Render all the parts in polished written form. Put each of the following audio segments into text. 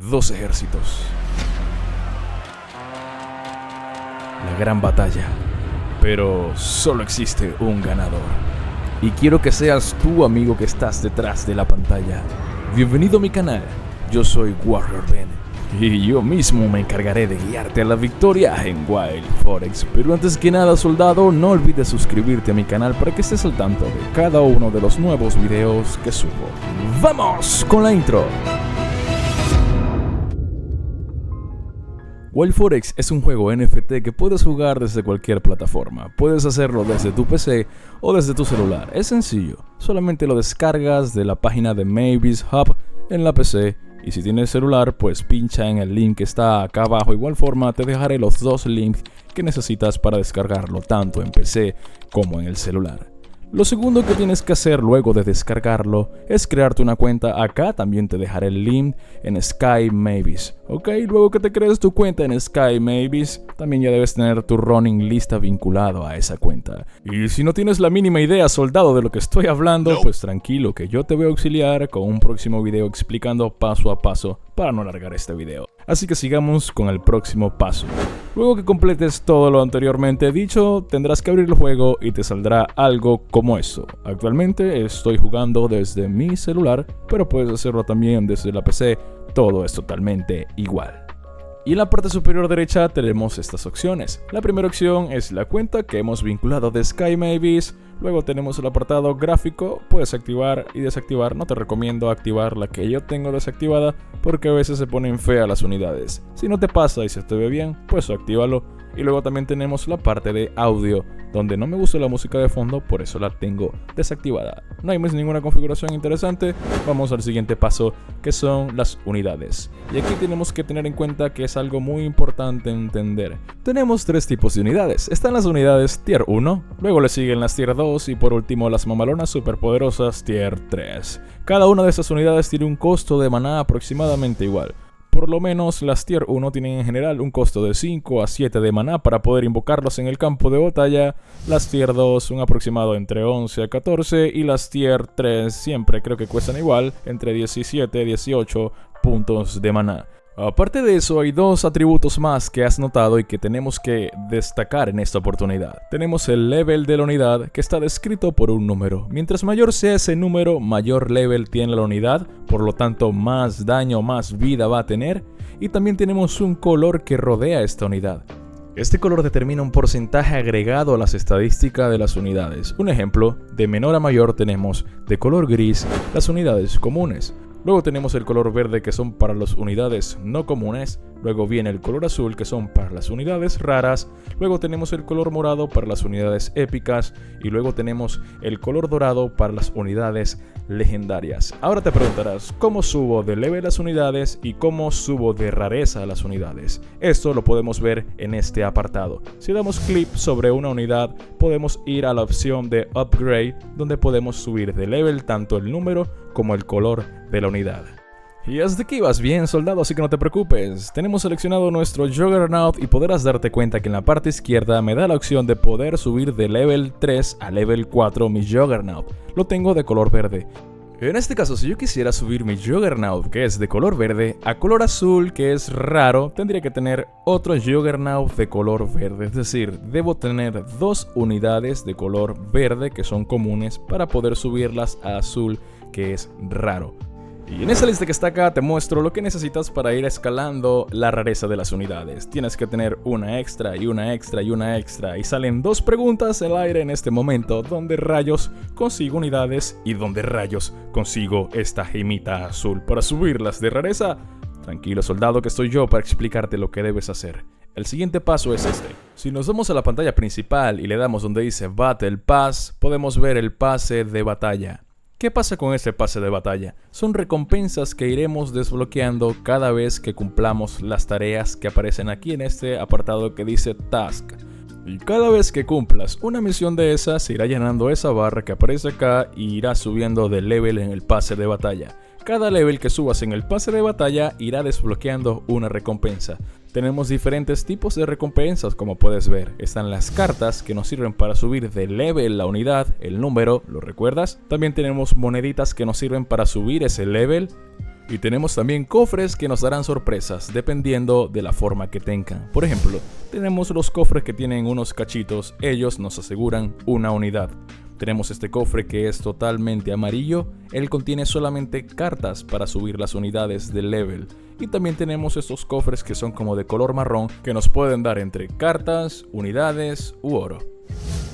dos ejércitos. La gran batalla. Pero solo existe un ganador. Y quiero que seas tú, amigo, que estás detrás de la pantalla. Bienvenido a mi canal. Yo soy Warrior Ben. Y yo mismo me encargaré de guiarte a la victoria en Wild Forex. Pero antes que nada, soldado, no olvides suscribirte a mi canal para que estés al tanto de cada uno de los nuevos videos que subo. ¡Vamos con la intro! Wild Forex es un juego NFT que puedes jugar desde cualquier plataforma. Puedes hacerlo desde tu PC o desde tu celular. Es sencillo, solamente lo descargas de la página de Mavis Hub en la PC. Y si tienes celular, pues pincha en el link que está acá abajo. De igual forma te dejaré los dos links que necesitas para descargarlo tanto en PC como en el celular. Lo segundo que tienes que hacer luego de descargarlo es crearte una cuenta. Acá también te dejaré el link en Sky Mavis. Ok, luego que te crees tu cuenta en Sky Mavis, también ya debes tener tu running lista vinculado a esa cuenta. Y si no tienes la mínima idea, soldado, de lo que estoy hablando, pues tranquilo que yo te voy a auxiliar con un próximo video explicando paso a paso para no alargar este video. Así que sigamos con el próximo paso. Luego que completes todo lo anteriormente dicho, tendrás que abrir el juego y te saldrá algo como eso. Actualmente estoy jugando desde mi celular, pero puedes hacerlo también desde la PC. Todo es totalmente igual. Y en la parte superior derecha tenemos estas opciones. La primera opción es la cuenta que hemos vinculado de Sky Mavis. Luego tenemos el apartado gráfico, puedes activar y desactivar. No te recomiendo activar la que yo tengo desactivada porque a veces se ponen feas las unidades. Si no te pasa y se te ve bien, pues actívalo. Y luego también tenemos la parte de audio, donde no me gusta la música de fondo, por eso la tengo desactivada. No hay más ninguna configuración interesante. Vamos al siguiente paso, que son las unidades. Y aquí tenemos que tener en cuenta que es algo muy importante entender. Tenemos tres tipos de unidades. Están las unidades Tier 1, luego le siguen las Tier 2 y por último las mamalonas superpoderosas Tier 3. Cada una de estas unidades tiene un costo de maná aproximadamente igual. Por lo menos las Tier 1 tienen en general un costo de 5 a 7 de maná para poder invocarlos en el campo de batalla. Las Tier 2 un aproximado entre 11 a 14 y las Tier 3 siempre creo que cuestan igual, entre 17 a 18 puntos de maná. Aparte de eso, hay dos atributos más que has notado y que tenemos que destacar en esta oportunidad. Tenemos el level de la unidad, que está descrito por un número. Mientras mayor sea ese número, mayor level tiene la unidad, por lo tanto más daño, más vida va a tener. Y también tenemos un color que rodea esta unidad. Este color determina un porcentaje agregado a las estadísticas de las unidades. Un ejemplo, de menor a mayor tenemos de color gris las unidades comunes. Luego tenemos el color verde, que son para las unidades no comunes. Luego viene el color azul, que son para las unidades raras. Luego tenemos el color morado para las unidades épicas. Y luego tenemos el color dorado para las unidades legendarias. Ahora te preguntarás, ¿cómo subo de level las unidades y cómo subo de rareza las unidades? Esto lo podemos ver en este apartado. Si damos clic sobre una unidad, podemos ir a la opción de Upgrade, donde podemos subir de level tanto el número como el color de la unidad. Y hasta aquí vas bien, soldado, así que no te preocupes. Tenemos seleccionado nuestro Juggernaut y podrás darte cuenta que en la parte izquierda me da la opción de poder subir de level 3 a level 4 mi Juggernaut. Lo tengo de color verde. En este caso, si yo quisiera subir mi Juggernaut, que es de color verde, a color azul, que es raro, tendría que tener otro Juggernaut de color verde. Es decir, debo tener dos unidades de color verde que son comunes para poder subirlas a azul, que es raro. Y en esta lista que está acá te muestro lo que necesitas para ir escalando la rareza de las unidades. Tienes que tener una extra y una extra y una extra. Y salen dos preguntas al aire en este momento. ¿Dónde rayos consigo unidades? ¿Y dónde rayos consigo esta gemita azul para subirlas de rareza? Tranquilo, soldado, que estoy yo para explicarte lo que debes hacer. El siguiente paso es este. Si nos vamos a la pantalla principal y le damos donde dice Battle Pass, podemos ver el pase de batalla. ¿Qué pasa con este pase de batalla? Son recompensas que iremos desbloqueando cada vez que cumplamos las tareas que aparecen aquí en este apartado que dice Task. Y cada vez que cumplas una misión de esas, se irá llenando esa barra que aparece acá y irá subiendo de level en el pase de batalla. Cada level que subas en el pase de batalla irá desbloqueando una recompensa. Tenemos diferentes tipos de recompensas, como puedes ver. Están las cartas que nos sirven para subir de level la unidad, el número, ¿lo recuerdas? También tenemos moneditas que nos sirven para subir ese level. Y tenemos también cofres que nos darán sorpresas dependiendo de la forma que tengan. Por ejemplo, tenemos los cofres que tienen unos cachitos, ellos nos aseguran una unidad. Tenemos este cofre que es totalmente amarillo, él contiene solamente cartas para subir las unidades del level. Y también tenemos estos cofres que son como de color marrón que nos pueden dar entre cartas, unidades u oro.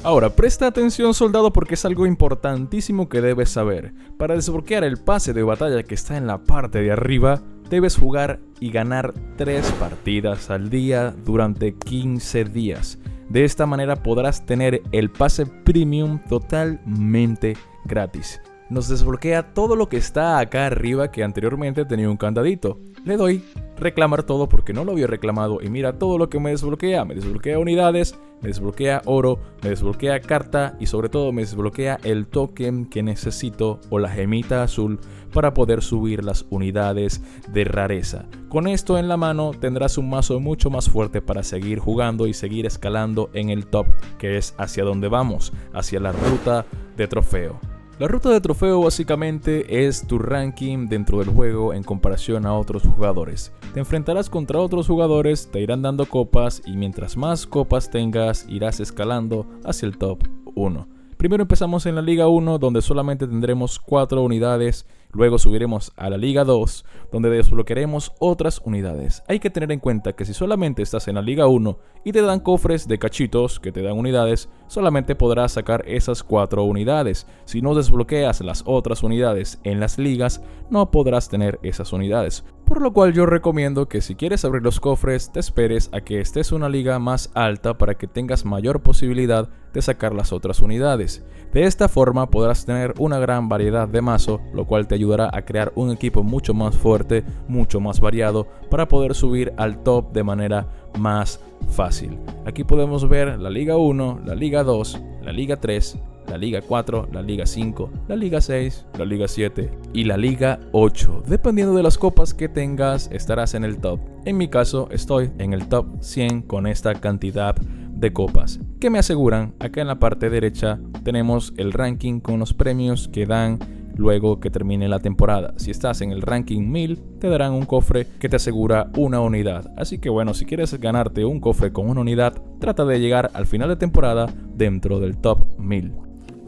Ahora, presta atención, soldado, porque es algo importantísimo que debes saber. Para desbloquear el pase de batalla que está en la parte de arriba, debes jugar y ganar 3 partidas al día durante 15 días. De esta manera podrás tener el pase premium totalmente gratis. Nos desbloquea todo lo que está acá arriba que anteriormente tenía un candadito. Le doy reclamar todo porque no lo había reclamado y mira todo lo que me desbloquea. Me desbloquea unidades, me desbloquea oro, me desbloquea carta y sobre todo me desbloquea el token que necesito o la gemita azul para poder subir las unidades de rareza. Con esto en la mano tendrás un mazo mucho más fuerte para seguir jugando y seguir escalando en el top, que es hacia donde vamos, hacia la ruta de trofeo. La ruta de trofeo básicamente es tu ranking dentro del juego en comparación a otros jugadores. Te enfrentarás contra otros jugadores, te irán dando copas y mientras más copas tengas irás escalando hacia el top 1. Primero empezamos en la Liga 1 donde solamente tendremos 4 unidades, luego subiremos a la Liga 2 donde desbloquearemos otras unidades. Hay que tener en cuenta que si solamente estás en la Liga 1 y te dan cofres de cachitos que te dan unidades, solamente podrás sacar esas 4 unidades. Si no desbloqueas las otras unidades en las ligas, no podrás tener esas unidades. Por lo cual yo recomiendo que si quieres abrir los cofres, te esperes a que estés en una liga más alta para que tengas mayor posibilidad de sacar las otras unidades. De esta forma podrás tener una gran variedad de mazo, lo cual te ayudará a crear un equipo mucho más fuerte, mucho más variado, para poder subir al top de manera más fácil. Aquí podemos ver la Liga 1, la Liga 2, la Liga 3, la Liga 4, la Liga 5, la Liga 6, la Liga 7 y la Liga 8. Dependiendo de las copas que tengas, estarás en el top. En mi caso, estoy en el top 100 con esta cantidad de copas que me aseguran. Acá en la parte derecha tenemos el ranking con los premios que dan luego que termine la temporada. Si estás en el ranking 1000, te darán un cofre que te asegura una unidad. Así que bueno, si quieres ganarte un cofre con una unidad, trata de llegar al final de temporada dentro del top 1000.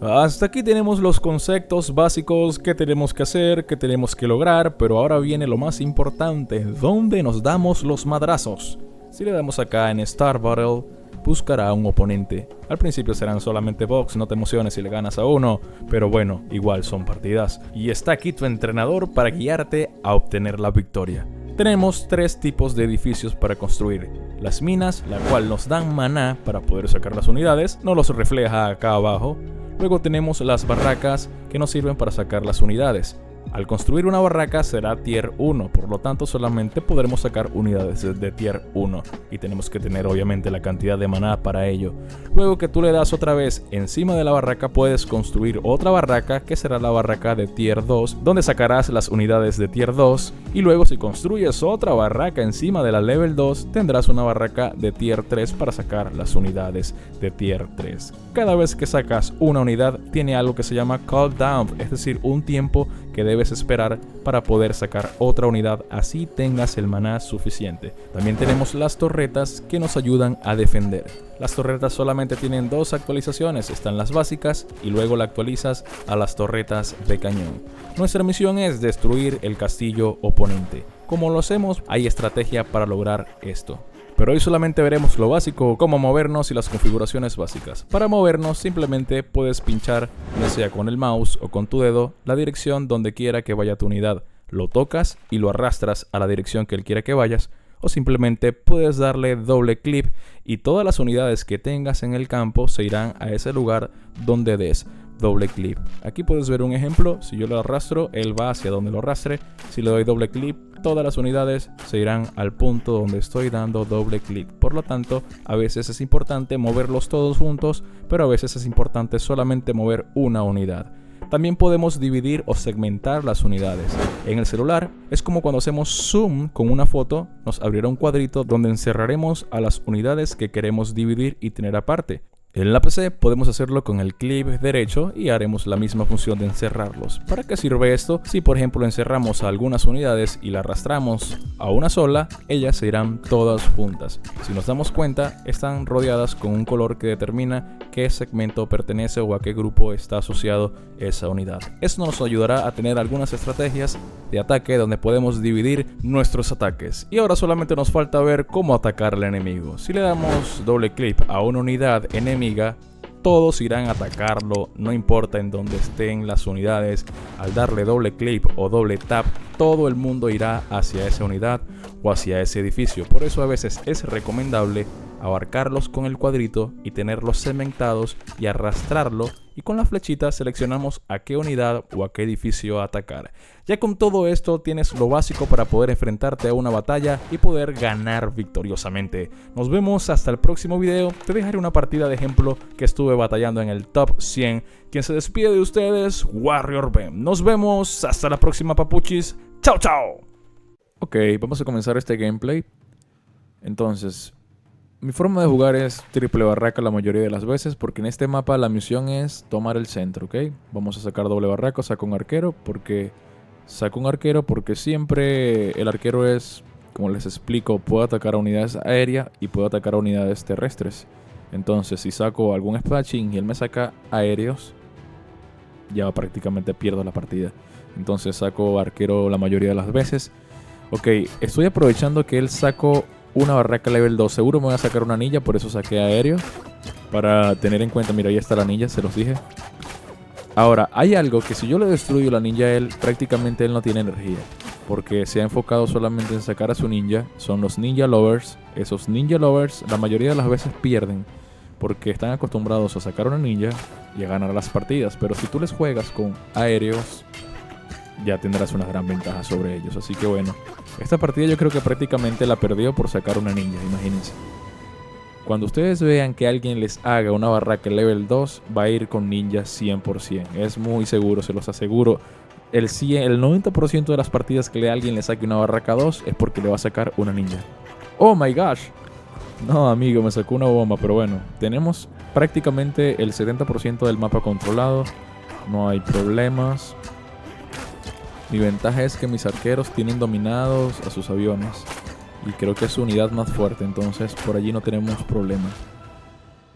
Hasta aquí tenemos los conceptos básicos que tenemos que hacer, que tenemos que lograr, pero ahora viene lo más importante, ¿dónde nos damos los madrazos? Si le damos acá en Star Battle, buscará a un oponente. Al principio serán solamente box, no te emociones si le ganas a uno, pero bueno, igual son partidas. Y está aquí tu entrenador para guiarte a obtener la victoria. Tenemos 3 tipos de edificios para construir. Las minas, la cual nos dan maná para poder sacar las unidades, no los refleja acá abajo. Luego tenemos las barracas que nos sirven para sacar las unidades. Al construir una barraca será tier 1, por lo tanto solamente podremos sacar unidades de tier 1 y tenemos que tener obviamente la cantidad de maná para ello. Luego que tú le das otra vez encima de la barraca puedes construir otra barraca que será la barraca de tier 2, donde sacarás las unidades de tier 2 y luego si construyes otra barraca encima de la level 2 tendrás una barraca de tier 3 para sacar las unidades de tier 3. Cada vez que sacas una unidad tiene algo que se llama cooldown, es decir, un tiempo que debes esperar para poder sacar otra unidad, así tengas el maná suficiente. También tenemos las torretas que nos ayudan a defender. Las torretas solamente tienen 2 actualizaciones, están las básicas y luego la actualizas a las torretas de cañón. Nuestra misión es destruir el castillo oponente. ¿Cómo lo hacemos? Hay estrategia para lograr esto. Pero hoy solamente veremos lo básico, cómo movernos y las configuraciones básicas. Para movernos simplemente puedes pinchar, ya sea con el mouse o con tu dedo, la dirección donde quiera que vaya tu unidad. Lo tocas y lo arrastras a la dirección que él quiera que vayas. O simplemente puedes darle doble clic y todas las unidades que tengas en el campo se irán a ese lugar donde des doble clic. Aquí puedes ver un ejemplo, si yo lo arrastro, él va hacia donde lo arrastre. Si le doy doble clic, todas las unidades se irán al punto donde estoy dando doble clic. Por lo tanto, a veces es importante moverlos todos juntos, pero a veces es importante solamente mover una unidad. También podemos dividir o segmentar las unidades. En el celular es como cuando hacemos zoom con una foto, nos abrirá un cuadrito donde encerraremos a las unidades que queremos dividir y tener aparte. En la PC podemos hacerlo con el clic derecho y haremos la misma función de encerrarlos. ¿Para qué sirve esto? Si por ejemplo encerramos a algunas unidades y la arrastramos a una sola, ellas se irán todas juntas. Si nos damos cuenta, están rodeadas con un color que determina qué segmento pertenece o a qué grupo está asociado esa unidad. Esto nos ayudará a tener algunas estrategias de ataque donde podemos dividir nuestros ataques. Y ahora solamente nos falta ver cómo atacar al enemigo. Si le damos doble clic a una unidad enemiga, todos irán a atacarlo, no importa en dónde estén las unidades. Al darle doble clic o doble tap, todo el mundo irá hacia esa unidad o hacia ese edificio. Por eso a veces es recomendable abarcarlos con el cuadrito y tenerlos segmentados y arrastrarlo, y con la flechita seleccionamos a qué unidad o a qué edificio atacar. Ya con todo esto tienes lo básico para poder enfrentarte a una batalla y poder ganar victoriosamente. Nos vemos hasta el próximo video. Te dejaré una partida de ejemplo que estuve batallando en el top 100. Quien se despide de ustedes, Warrior Ben. Nos vemos hasta la próxima, papuchis. Chao, chao. Ok, vamos a comenzar este gameplay. Entonces, mi forma de jugar es triple barraca la mayoría de las veces, porque en este mapa la misión es tomar el centro, ¿ok? Vamos a sacar doble barraca, saco un arquero porque siempre el arquero es, como les explico, puede atacar a unidades aéreas y puede atacar a unidades terrestres. Entonces, si saco algún spatching y él me saca aéreos, ya prácticamente pierdo la partida. Entonces saco arquero la mayoría de las veces. Ok, estoy aprovechando que él sacó una barraca level 2. Seguro me voy a sacar una anilla, por eso saqué aéreo. Para tener en cuenta, mira, ahí está la anilla, se los dije. Ahora, hay algo que si yo le destruyo la ninja a él, prácticamente él no tiene energía. Porque se ha enfocado solamente en sacar a su ninja. Son los ninja lovers. Esos ninja lovers la mayoría de las veces pierden, porque están acostumbrados a sacar una ninja y a ganar las partidas. Pero si tú les juegas con aéreos, ya tendrás una gran ventaja sobre ellos. Así que bueno, esta partida yo creo que prácticamente la perdió por sacar una ninja, imagínense. Cuando ustedes vean que alguien les haga una barraca level 2, va a ir con ninja 100%. Es muy seguro, se los aseguro. El 90% de las partidas que alguien le saque una barraca 2 es porque le va a sacar una ninja. ¡Oh my gosh! No, amigo, me sacó una bomba, pero bueno. Tenemos prácticamente el 70% del mapa controlado. No hay problemas. Mi ventaja es que mis arqueros tienen dominados a sus aviones. Y creo que es su unidad más fuerte, entonces por allí no tenemos problemas.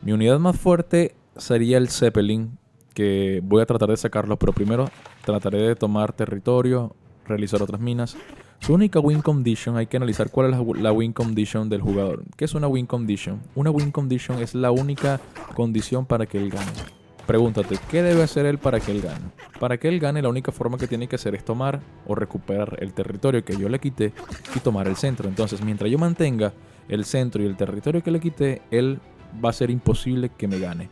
Mi unidad más fuerte sería el Zeppelin, que voy a tratar de sacarlo, pero primero trataré de tomar territorio, realizar otras minas. Su única win condition, hay que analizar cuál es la win condition del jugador. ¿Qué es una win condition? Una win condition es la única condición para que él gane. Pregúntate, ¿qué debe hacer él para que él gane? Para que él gane, la única forma que tiene que hacer es tomar o recuperar el territorio que yo le quité y tomar el centro. Entonces, mientras yo mantenga el centro y el territorio que le quité, él va a ser imposible que me gane.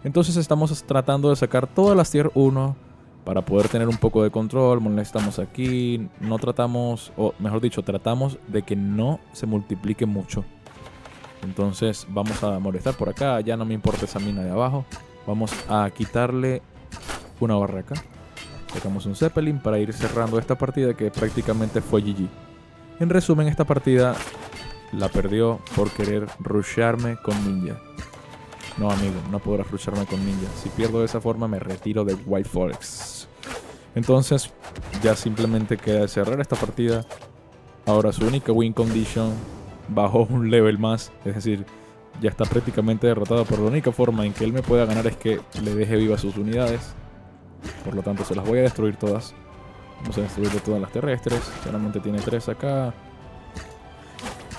Entonces estamos tratando de sacar todas las tier 1 para poder tener un poco de control. Molestamos aquí, no tratamos, o mejor dicho, tratamos de que no se multiplique mucho. Entonces vamos a molestar por acá, ya no me importa esa mina de abajo. Vamos a quitarle una barraca. Sacamos un Zeppelin para ir cerrando esta partida que prácticamente fue GG. En resumen, esta partida la perdió por querer rushearme con ninja. No, amigo, no podrás rushearme con ninja. Si pierdo de esa forma me retiro de White Forex. Entonces ya simplemente queda cerrar esta partida. Ahora su única win condition bajó un level más, es decir, ya está prácticamente derrotado, pero la única forma en que él me pueda ganar es que le deje vivas sus unidades. Por lo tanto, se las voy a destruir todas. Vamos a destruirle todas las terrestres. Solamente tiene 3 acá.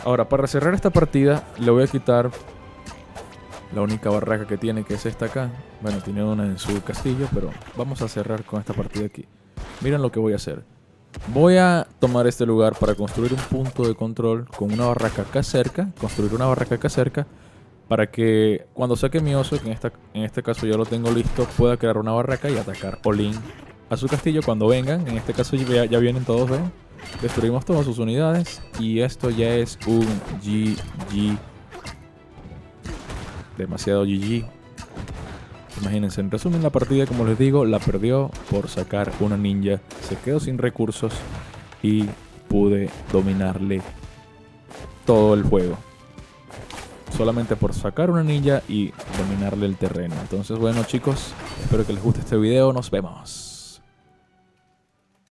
Ahora, para cerrar esta partida, le voy a quitar la única barraca que tiene, que es esta acá. Bueno, tiene una en su castillo, pero vamos a cerrar con esta partida aquí. Miren lo que voy a hacer. Voy a tomar este lugar para construir un punto de control con una barraca acá cerca. Construir una barraca acá cerca para que cuando saque mi oso, que en este caso ya lo tengo listo, pueda crear una barraca y atacar all-in a su castillo cuando vengan. En este caso ya vienen todos, ¿ven? Destruimos todas sus unidades y esto ya es un GG. Demasiado GG. Imagínense, en resumen, la partida, como les digo, la perdió por sacar una ninja. Se quedó sin recursos y pude dominarle todo el juego. solamente por sacar una ninja y dominarle el terreno. Entonces bueno chicos, espero que les guste este video, nos vemos.